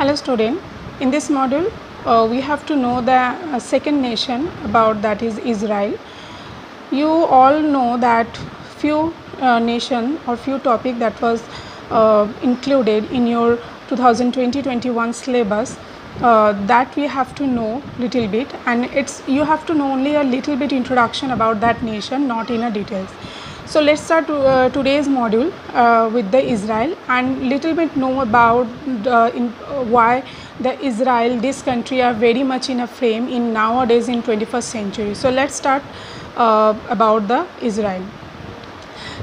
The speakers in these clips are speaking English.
Hello student, in this module we have to know the second nation about, that is Israel. You all know that few nation or few topic that was included in your 2020-21 syllabus that we have to know little bit, and you have to know only a little bit introduction about that nation, not in a details. So let's start today's module with the Israel and little bit know about why the Israel, this country are very much in a frame in nowadays in 21st century. So let's start about the Israel.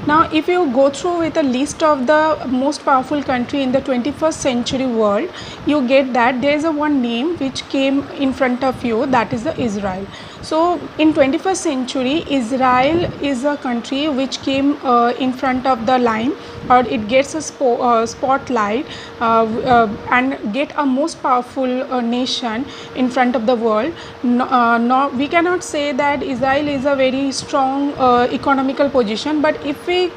Now if you go through with a list of the most powerful country in the 21st century world, you get that there is a one name which came in front of you, that is the Israel. So in 21st century, Israel is a country which came in front of the line, or it gets a spotlight and get a most powerful nation in front of the world. No, we cannot say that Israel is a very strong economical position, but if we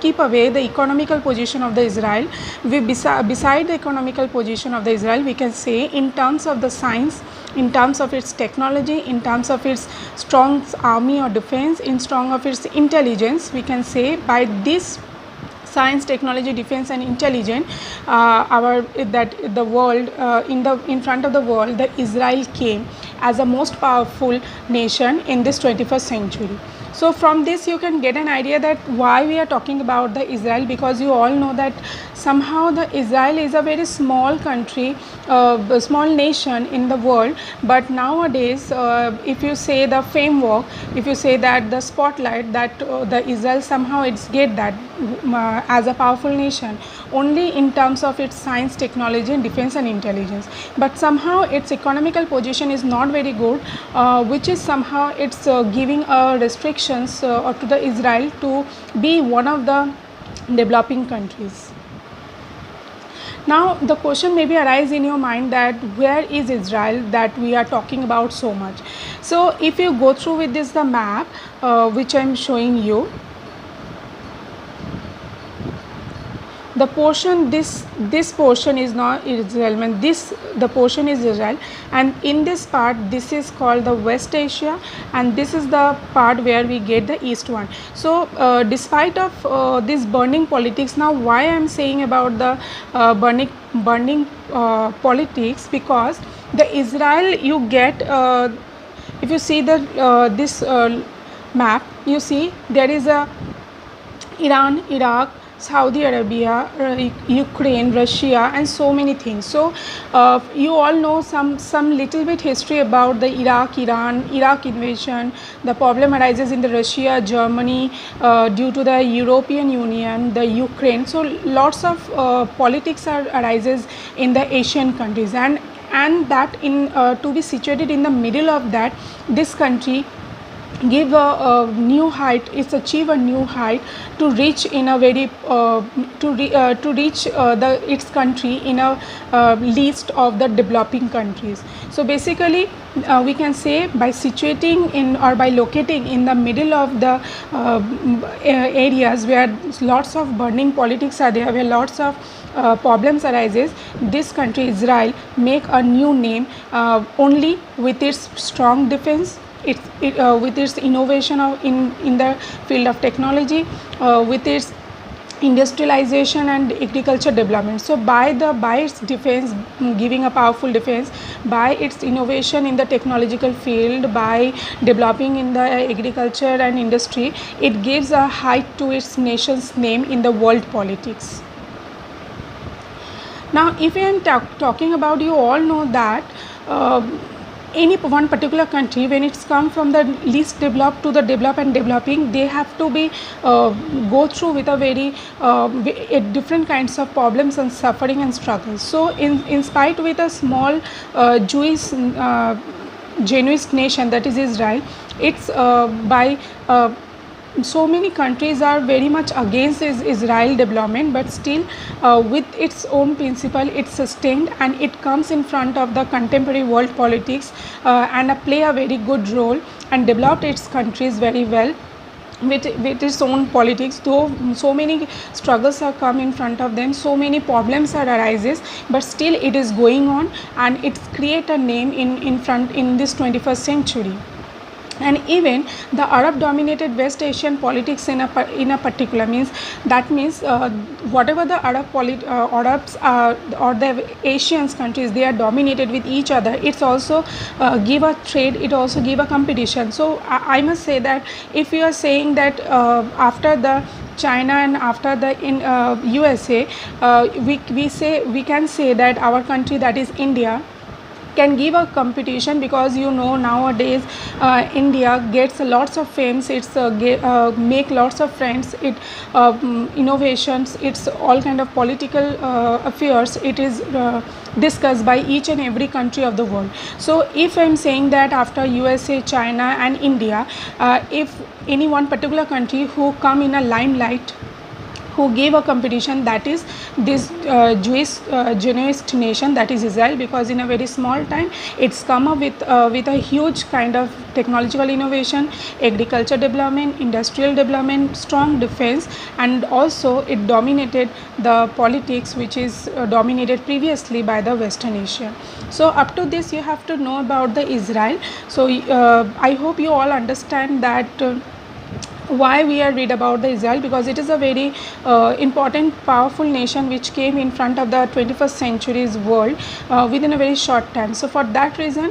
keep away the economical position of the Israel, beside the economical position of the Israel, we can say in terms of the science, in terms of its technology, in terms of its strong army or defense, in terms of its intelligence, we can say by this science, technology, defense and intelligence, that the world in front of the world, the Israel came as a most powerful nation in this 21st century. So from this you can get an idea that why we are talking about the Israel, because you all know that somehow the Israel is a very small country, a small nation in the world, but nowadays if you say the framework, if you say that the spotlight, that the Israel somehow it's get that as a powerful nation only in terms of its science, technology, defense and intelligence, but somehow its economical position is not very good, which is somehow it's giving a restrictions to the Israel to be one of the developing countries. Now the question maybe arise in your mind that where is Israel that we are talking about so much. So if you go through with this the map which I am showing you, the portion, this portion is not Israel, and the portion is Israel, and in this part this is called the West Asia, and this is the part where we get the east one. So despite of this burning politics, now why I am saying about the burning politics, because the Israel you get, if you see the this map, you see there is a Iran, Iraq, Saudi Arabia, Ukraine, Russia and so many things. So you all know some little bit history about the Iraq invasion. The problem arises in the Russia, Germany due to the European Union, the Ukraine. So lots of politics arises in the Asian countries, and that in to be situated in the middle of that, this country give a new height, it's achieve a new height to reach in a very to reach its country in a list of the developing countries. So basically we can say by situating in or by locating in the middle of the areas where lots of burning politics are there, where lots of problems arises, this country Israel make a new name only with its strong defense, with its innovation in the field of technology, with its industrialization and agriculture development. So by its defense, giving a powerful defense, by its innovation in the technological field, by developing in the agriculture and industry, it gives a height to its nation's name in the world politics. Now if I am talking about, you all know that any one particular country, when it's come from the least developed to the developed and developing, they have to be go through with a very different kinds of problems and suffering and struggles. So in spite with a small Jewish genuine nation, that is Israel, it's by so many countries are very much against Israel development, but still with its own principle it's sustained and it comes in front of the contemporary world politics and play a very good role and developed its countries very well. with its own politics, though so many struggles are come in front of them, so many problems are arises, but still it is going on, and it's create a name in front in this 21st century. And even the Arab dominated West Asian politics in a particular means, that means whatever the Arabs or the Asian countries, they are dominated with each other, it's also give a trade, it also give a competition. So I must say that if you are saying that after the China and after the in USA, we can say that our country, that is India, can give a competition, because nowadays India gets lots of fames, it's make lots of friends, it innovations, it's all kind of political affairs, it is discussed by each and every country of the world. So if I'm saying that after USA, China and India, if any one particular country who come in a limelight, who gave a competition, that is this Jewish nation, that is Israel, because in a very small time it's come up with a huge kind of technological innovation, agriculture development, industrial development, strong defense, and also it dominated the politics, which is dominated previously by the Western Asia. So up to this you have to know about the Israel. So I hope you all understand that why we are read about the Israel, because it is a very important, powerful nation which came in front of the 21st century's world within a very short time. So for that reason,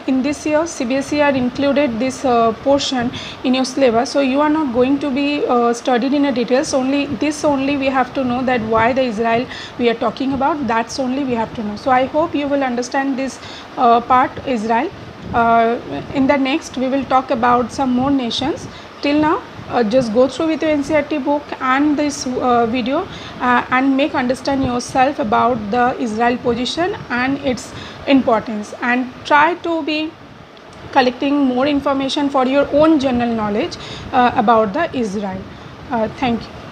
in this year CBSE are included this portion in your syllabus. So you are not going to be studied in a details, only this only we have to know, that why the Israel we are talking about, that's only we have to know. So I hope you will understand this part Israel. In the next we will talk about some more nations. Till now, just go through with your NCERT book and this video and make understand yourself about the Israel position and its importance, and try to be collecting more information for your own general knowledge about the Israel. Thank you.